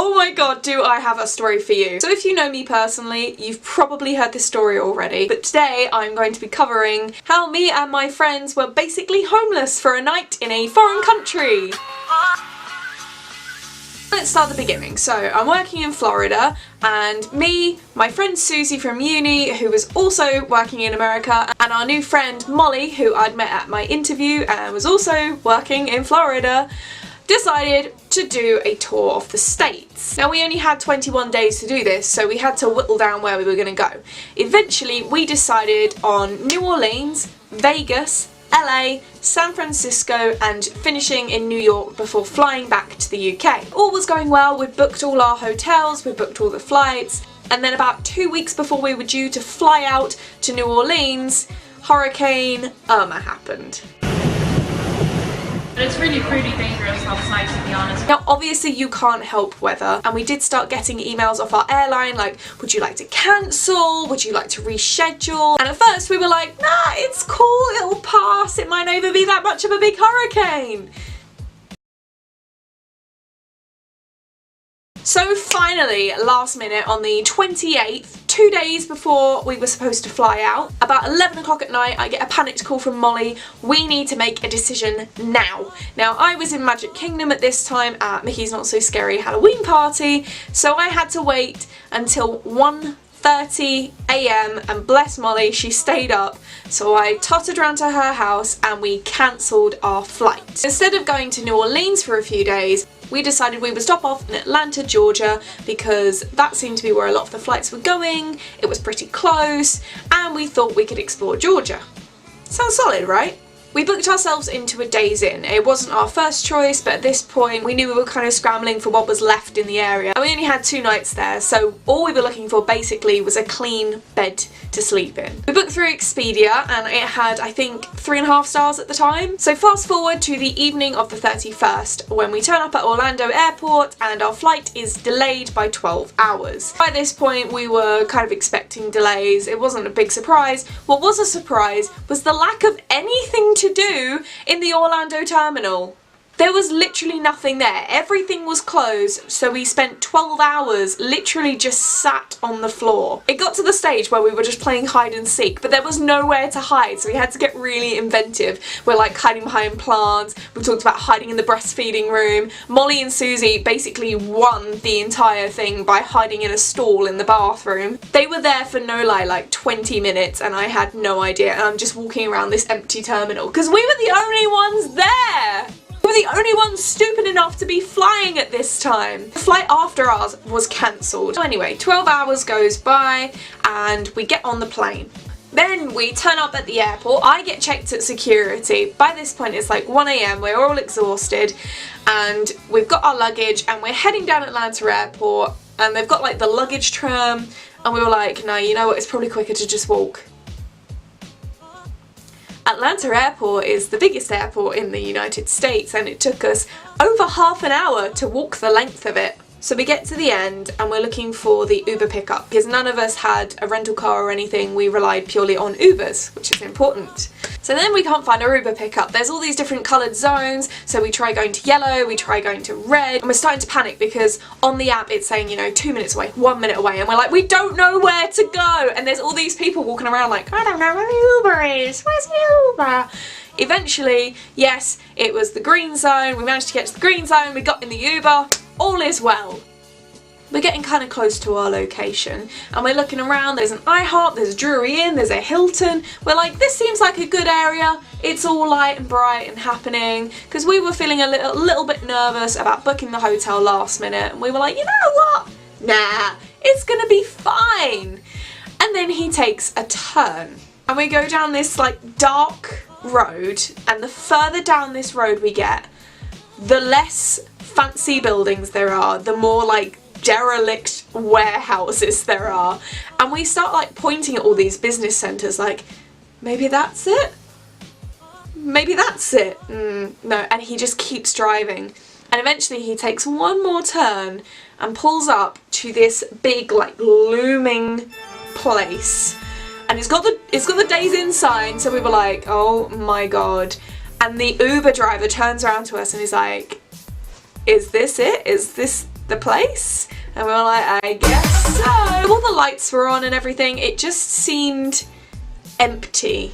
Oh my god, do I have a story for you. So if you know me personally, you've probably heard this story already, but today I'm going to be covering how me and my friends were basically homeless for a night in a foreign country. Let's start at the beginning. So I'm working in Florida, and me, my friend Susie from uni, who was also working in America, and our new friend Molly, who I'd met at my interview and was also working in Florida, decided to do a tour of the States. Now we only had 21 days to do this, so we had to whittle down where we were going to go. Eventually we decided on New Orleans, Vegas, LA, San Francisco and finishing in New York before flying back to the UK. All was going well, we'd booked all our hotels, we'd booked all the flights, and then about 2 weeks before we were due to fly out to New Orleans, Hurricane Irma happened. But it's really pretty dangerous outside, to be honest. Now obviously you can't help weather, and we did start getting emails off our airline like, would you like to cancel? Would you like to reschedule? And at first we were like, nah, it's cool, it'll pass, it might not even be that much of a big hurricane. So finally, last minute on the 28th, 2 days before we were supposed to fly out, about 11 o'clock at night, I get a panicked call from Molly. We need to make a decision now. Now I was in Magic Kingdom at this time at Mickey's Not So Scary Halloween party, so I had to wait until 1:30 AM and bless Molly, she stayed up, so I tottered round to her house and we cancelled our flight. Instead of going to New Orleans for a few days, we decided we would stop off in Atlanta, Georgia, because that seemed to be where a lot of the flights were going, it was pretty close, and we thought we could explore Georgia. Sounds solid, right? We booked ourselves into a Days Inn. It wasn't our first choice, but at this point we knew we were kind of scrambling for what was left in the area. And we only had 2 nights there, so all we were looking for basically was a clean bed to sleep in. We booked through Expedia and it had, I think, 3.5 stars at the time. So fast forward to the evening of the 31st when we turn up at Orlando Airport and our flight is delayed by 12 hours. By this point we were kind of expecting delays. It wasn't a big surprise. What was a surprise was the lack of anything to do in the Orlando terminal. There was literally nothing there. Everything was closed, so we spent 12 hours literally just sat on the floor. It got to the stage where we were just playing hide and seek, but there was nowhere to hide, so we had to get really inventive. We're like hiding behind plants, we talked about hiding in the breastfeeding room. Molly and Susie basically won the entire thing by hiding in a stall in the bathroom. They were there for no lie like 20 minutes and I had no idea, and I'm just walking around this empty terminal because we were the only ones there! We were the only ones stupid enough to be flying at this time. The flight after ours was cancelled. So anyway, 12 hours goes by and we get on the plane. Then we turn up at the airport. I get checked at security. By this point it's like 1 AM, we're all exhausted and we've got our luggage and we're heading down Atlanta Airport and they've got like the luggage tram and we were like, no, you know what, it's probably quicker to just walk. Atlanta Airport is the biggest airport in the United States and it took us over half an hour to walk the length of it. So we get to the end and we're looking for the Uber pickup because none of us had a rental car or anything, we relied purely on Ubers, which is important. So then we can't find a Uber pickup. There's all these different coloured zones, so we try going to yellow, we try going to red, and we're starting to panic because on the app it's saying, you know, 2 minutes away, 1 minute away, and we're like, we don't know where to go! And there's all these people walking around like, I don't know where the Uber is, where's the Uber? Eventually, yes, it was the green zone, we managed to get to the green zone, we got in the Uber, all is well. We're getting kind of close to our location and we're looking around, there's an IHOP, there's a Drury Inn, there's a Hilton. We're like, this seems like a good area, it's all light and bright and happening, because we were feeling a little bit nervous about booking the hotel last minute and we were like, you know what, nah, it's gonna be fine. And then he takes a turn and we go down this like dark road, and the further down this road we get, the less fancy buildings there are, the more like derelict warehouses there are, and we start like pointing at all these business centres like, maybe that's it? Maybe that's it? No, and he just keeps driving and eventually he takes one more turn and pulls up to this big like looming place, and it's got the Days Inn sign, so we were like, oh my god. And the Uber driver turns around to us and he's like, is this it? Is this the place? And we were like, I guess so. All the lights were on and everything, it just seemed empty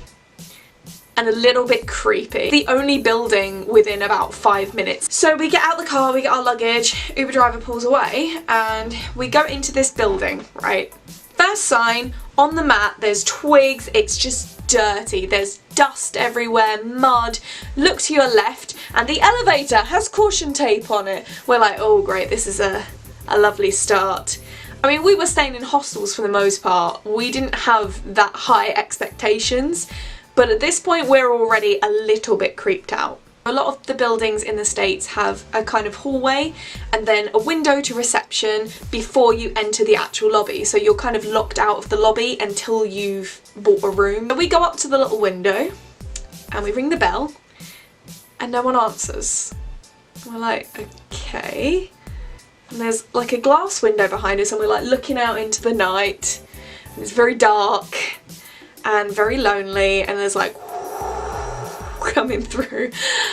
and a little bit creepy. The only building within about 5 minutes. So we get out the car, we get our luggage, Uber driver pulls away, and we go into this building, right? First sign, on the mat, there's twigs, it's just dirty, there's dust everywhere, mud. Look to your left, and the elevator has caution tape on it. We're like, oh great, this is a lovely start. I mean, we were staying in hostels for the most part. We didn't have that high expectations, but at this point we're already a little bit creeped out. A lot of the buildings in the States have a kind of hallway and then a window to reception before you enter the actual lobby. So you're kind of locked out of the lobby until you've bought a room. We go up to the little window and we ring the bell and no one answers. We're like, okay. And there's like a glass window behind us and we're like looking out into the night. And it's very dark and very lonely and there's like coming through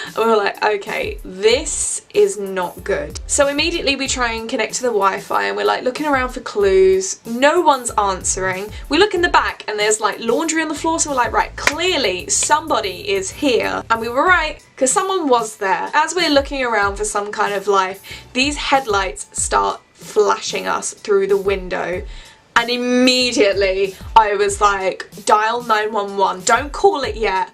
and we were like, okay, this is not good. So immediately we try and connect to the Wi-Fi and we're like looking around for clues. No one's answering. We look in the back and there's like laundry on the floor, so we're like, right, clearly somebody is here. And we were right, because someone was there. As we're looking around for some kind of life, these headlights start flashing us through the window. And immediately I was like, dial 911, don't call it yet,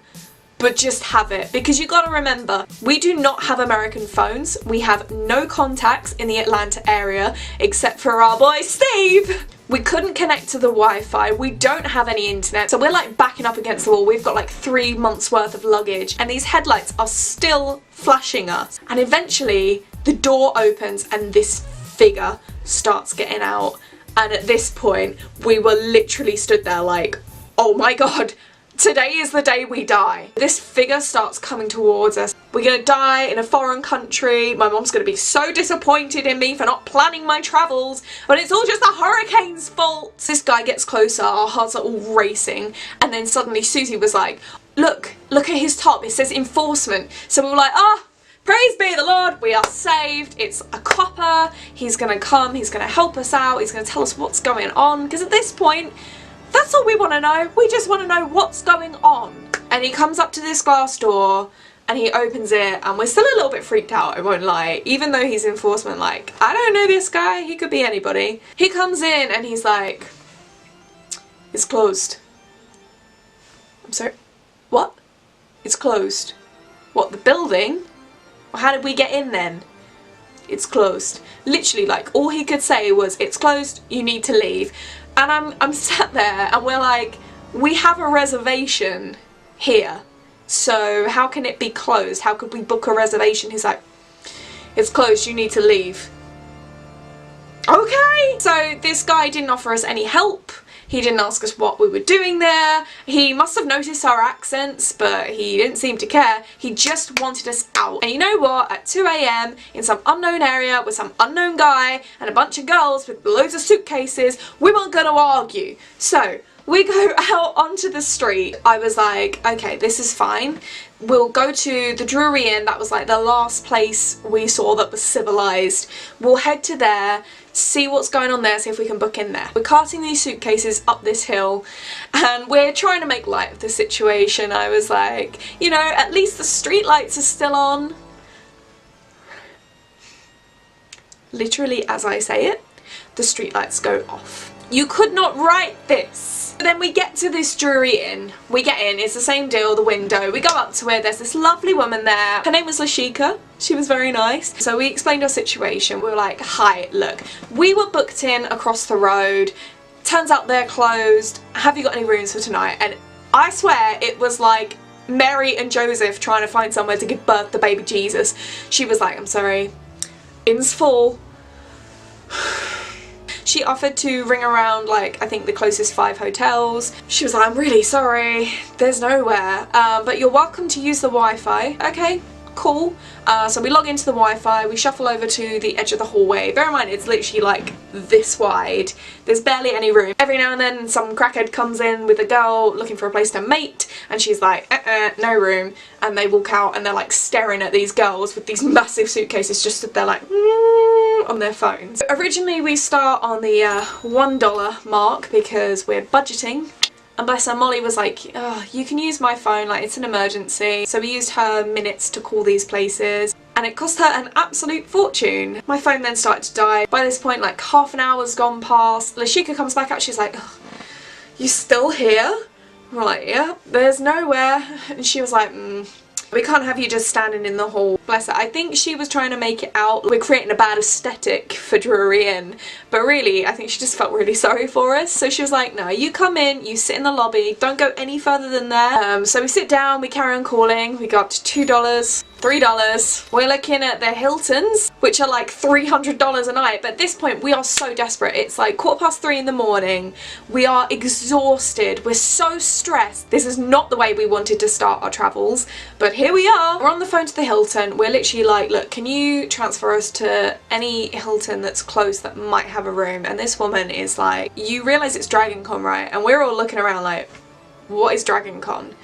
but just have it. Because you gotta remember, we do not have American phones. We have no contacts in the Atlanta area except for our boy Steve. We couldn't connect to the Wi-Fi. We don't have any internet. So we're like backing up against the wall. We've got like 3 months worth of luggage and these headlights are still flashing us. And eventually the door opens and this figure starts getting out. And at this point, we were literally stood there like, oh my God, today is the day we die. This figure starts coming towards us. We're gonna die in a foreign country. My mom's gonna be so disappointed in me for not planning my travels, but it's all just the hurricane's fault. This guy gets closer, our hearts are all racing, and then suddenly Susie was like, look at his top, it says enforcement. So we were like, ah, praise be the Lord, we are saved. It's a copper, he's gonna come, he's gonna help us out, he's gonna tell us what's going on, because at this point, that's all we want to know. We just want to know what's going on. And he comes up to this glass door and he opens it and we're still a little bit freaked out, I won't lie. Even though he's enforcement, like, I don't know this guy, he could be anybody. He comes in and he's like, it's closed. I'm sorry, what? It's closed. What, the building? Well, how did we get in then? It's closed. Literally, like, all he could say was, it's closed, you need to leave. And I'm sat there and we're like, we have a reservation here, so how can it be closed? How could we book a reservation? He's like, it's closed, you need to leave. Okay! So this guy didn't offer us any help. He didn't ask us what we were doing there. He must have noticed our accents, but he didn't seem to care. He just wanted us out. And you know what? At 2 AM in some unknown area with some unknown guy and a bunch of girls with loads of suitcases, we weren't gonna argue. So we go out onto the street. I was like, okay, this is fine. We'll go to the Drury Inn. That was like the last place we saw that was civilized. We'll head to there, see what's going on there, see if we can book in there. We're carting these suitcases up this hill and we're trying to make light of the situation. I was like, you know, at least the street lights are still on. Literally as I say it, the street lights go off. You could not write this. Then we get to this Drury Inn. We get in, it's the same deal, the window. We go up to it, there's this lovely woman there. Her name was Lashika. She was very nice. So we explained our situation. We were like, hi, look, we were booked in across the road. Turns out they're closed. Have you got any rooms for tonight? And I swear it was like Mary and Joseph trying to find somewhere to give birth to baby Jesus. She was like, I'm sorry, inn's full. She offered to ring around, like, I think the closest 5 hotels. She was like, I'm really sorry, there's nowhere, but you're welcome to use the Wi-Fi. Okay, cool. So we log into the Wi-Fi, we shuffle over to the edge of the hallway. Bear in mind, it's literally like this wide. There's barely any room. Every now and then some crackhead comes in with a girl looking for a place to mate, and she's like, no room. And they walk out and they're like staring at these girls with these massive suitcases, just stood there like, on their phones. Originally we start on the $1 mark because we're budgeting. And bless her, Molly was like, oh, you can use my phone, like it's an emergency. So we used her minutes to call these places, and it cost her an absolute fortune. My phone then started to die. By this point, like half an hour's gone past. Lashika comes back out, she's like, oh, you still here? We're like, yeah, there's nowhere. And she was like, we can't have you just standing in the hall. Bless her. I think she was trying to make it out we're creating a bad aesthetic for Drury Inn, but really I think she just felt really sorry for us. So she was like, no, you come in, you sit in the lobby, don't go any further than there. So we sit down, we carry on calling, we go up to $2, $3. We're looking at the Hiltons, which are like $300 a night, but at this point we are so desperate. It's like 3:15 in the morning. We are exhausted. We're so stressed. This is not the way we wanted to start our travels, but here we are. We're on the phone to the Hilton. We're literally like, look, can you transfer us to any Hilton that's close that might have a room? And this woman is like, you realise it's Dragon Con, right? And we're all looking around like, what is Dragon Con?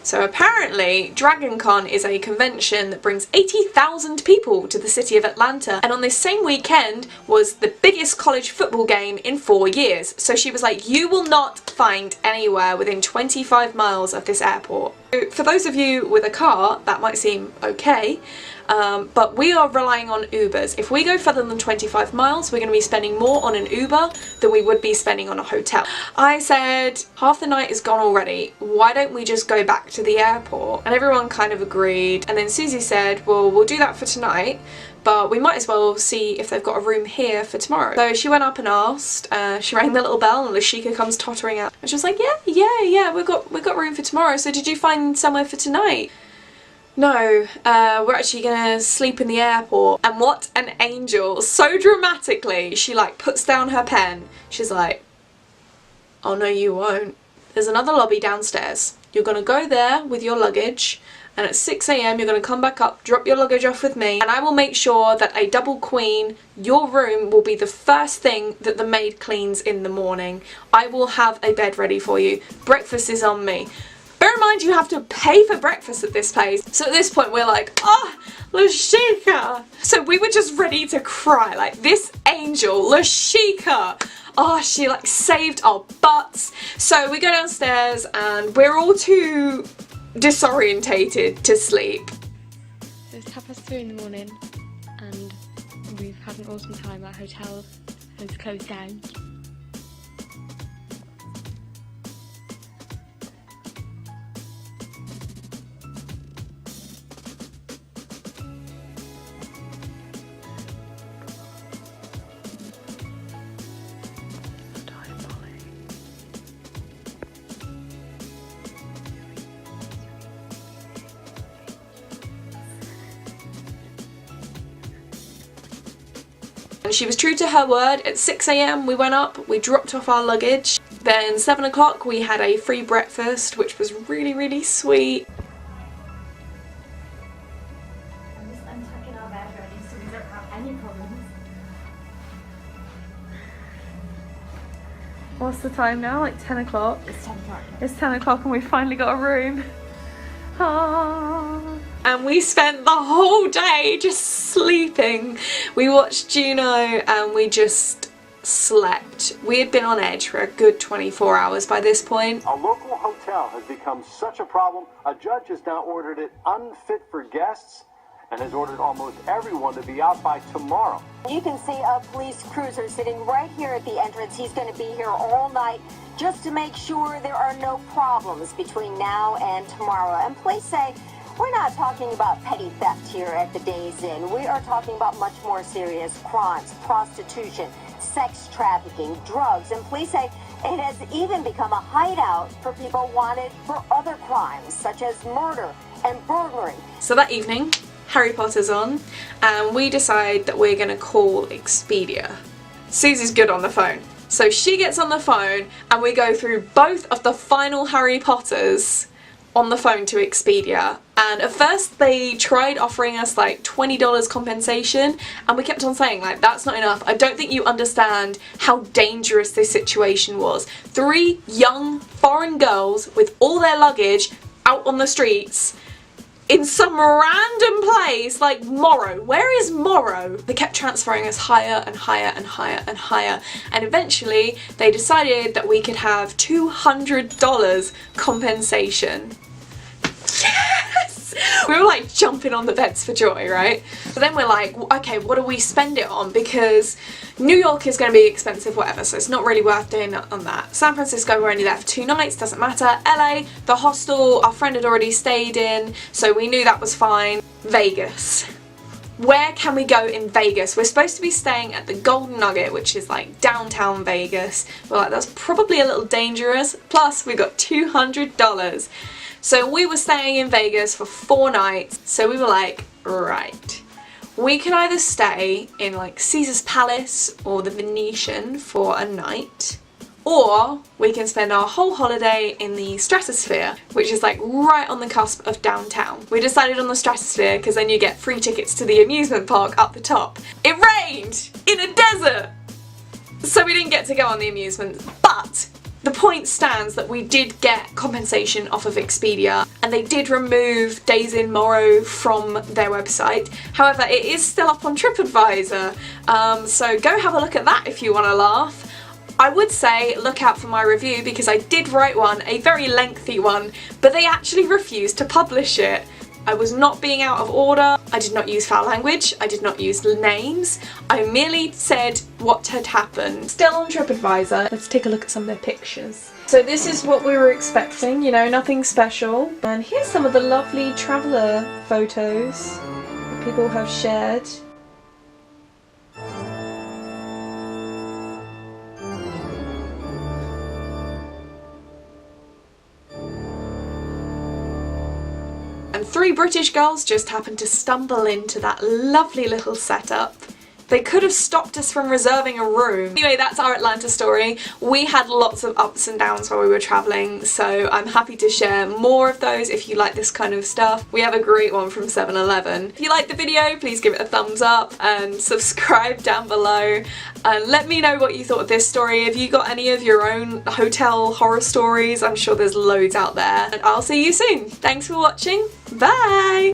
So apparently Dragon Con is a convention that brings 80,000 people to the city of Atlanta, and on this same weekend was the biggest college football game in 4 years. So she was like, you will not find anywhere within 25 miles of this airport. For those of you with a car, that might seem okay, but we are relying on Ubers. If we go further than 25 miles, we're going to be spending more on an Uber than we would be spending on a hotel. I said, half the night is gone already, why don't we just go back to the airport? And everyone kind of agreed, and then Susie said, well, we'll do that for tonight, but we might as well see if they've got a room here for tomorrow. So she went up and asked, she rang the little bell, and Lashika comes tottering out, and she was like, yeah, we've got room for tomorrow, so did you find somewhere for tonight? No, we're actually gonna sleep in the airport. And what an angel. So dramatically, she like puts down her pen. She's like, oh no you won't. There's another lobby downstairs. You're gonna go there with your luggage, and at 6 AM you're gonna come back up, drop your luggage off with me, and I will make sure that a double queen, your room will be the first thing that the maid cleans in the morning. I will have a bed ready for you. Breakfast is on me. Bear in mind you have to pay for breakfast at this place. So at this point we're like, oh, Lashika. So we were just ready to cry. Like, this angel, Lashika. Oh, she like saved our butts. So we go downstairs and we're all too disorientated to sleep. It's 3:30 in the morning and we've had an awesome time. Our hotel has closed down. And she was true to her word. At 6 AM we went up, we dropped off our luggage. Then 7 o'clock we had a free breakfast, which was really, really sweet. I'm just untucking our bed ready so we don't have any problems. What's the time now? Like 10 o'clock? It's 10 o'clock. It's 10 o'clock and we finally got a room. Ah. And we spent the whole day just sleeping. We watched Juno and we just slept. We had been on edge for a good 24 hours by this point. A local hotel has become such a problem, a judge has now ordered it unfit for guests and has ordered almost everyone to be out by tomorrow. You can see a police cruiser sitting right here at the entrance. He's going to be here all night just to make sure there are no problems between now and tomorrow. And police say we're not talking about petty theft here at the Days Inn. We are talking about much more serious crimes, prostitution, sex trafficking, drugs, and police say it has even become a hideout for people wanted for other crimes, such as murder and burglary. So that evening, Harry Potter's on, and we decide that we're gonna call Expedia. Susie's good on the phone. So she gets on the phone and we go through both of the final Harry Potters on the phone to Expedia, And at first they tried offering us like $20 compensation, and we kept on saying like, that's not enough. I don't think you understand how dangerous this situation was. 3 young foreign girls with all their luggage out on the streets in some random place like Morrow. Where is Morrow? They kept transferring us higher and higher and higher and higher, and eventually they decided that we could have $200 compensation. Yes! We were like jumping on the beds for joy, right? But then we're like, okay, what do we spend it on? Because New York is going to be expensive, whatever, so it's not really worth doing on that. San Francisco, we're only there for 2 nights, doesn't matter. LA, the hostel our friend had already stayed in, so we knew that was fine. Vegas. Where can we go in Vegas? We're supposed to be staying at the Golden Nugget, which is like downtown Vegas. We're like, that's probably a little dangerous. Plus, we got $200. So we were staying in Vegas for 4 nights. So we were like, right. We can either stay in like Caesar's Palace or the Venetian for a night, or we can spend our whole holiday in the Stratosphere, which is like right on the cusp of downtown. We decided on the Stratosphere because then you get free tickets to the amusement park up the top. It rained in a desert! So we didn't get to go on the amusement, but the point stands that we did get compensation off of Expedia, and they did remove Days in Morrow from their website. However, it is still up on TripAdvisor, so go have a look at that if you want to laugh. I would say look out for my review because I did write one, a very lengthy one, but they actually refused to publish it. I was not being out of order, I did not use foul language, I did not use names, I merely said what had happened. Still on TripAdvisor, let's take a look at some of their pictures. So this is what we were expecting, you know, nothing special. And here's some of the lovely traveller photos that people have shared. And 3 British girls just happened to stumble into that lovely little setup. They could have stopped us from reserving a room. Anyway, that's our Atlanta story. We had lots of ups and downs while we were travelling, so I'm happy to share more of those if you like this kind of stuff. We have a great one from 7-Eleven. If you liked the video, please give it a thumbs up and subscribe down below. And let me know what you thought of this story. Have you got any of your own hotel horror stories? I'm sure there's loads out there. And I'll see you soon. Thanks for watching. Bye!